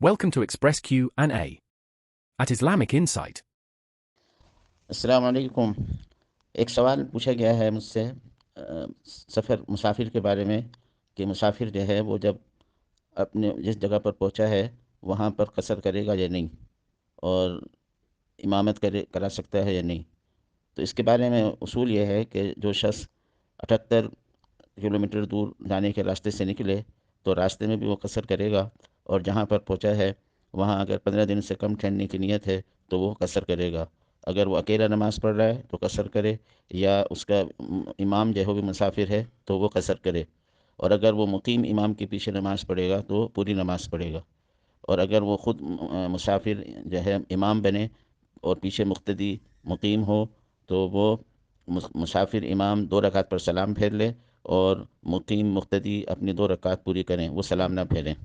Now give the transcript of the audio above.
Welcome to Express Q&A at Islamic Insight. अस्सलामु अलैकुम। एक सवाल पूछा गया है मुझसे सफ़र मुसाफिर के बारे में कि मुसाफिर जो है वो जब अपने जिस जगह पर पहुंचा है वहां पर कसर करेगा या नहीं, और इमामत करा सकता है या नहीं। तो इसके बारे में उसूल ये है कि जो शख्स 78 किलोमीटर दूर जाने के रास्ते से निकले तो रास्ते में भी वो कसर करेगा, और जहाँ पर पहुँचा है वहाँ अगर 15 दिन से कम ठहरने की नीयत है तो वो कसर करेगा। अगर वो अकेला नमाज़ पढ़ रहा है तो कसर करे, या उसका इमाम जो है वो भी मुसाफिर है तो वो कसर करे। और अगर वो मुकीम इमाम के पीछे नमाज़ पढ़ेगा तो पूरी नमाज़ पढ़ेगा। और अगर वो ख़ुद मुसाफिर जो है इमाम बने और पीछे मुक्तदी मुकीम हो तो वो मुसाफिर इमाम 2 रकात पर सलाम फेर ले और मुकीम मुक्तदी अपनी 2 रकात पूरी करें, वो सलाम ना फेरें।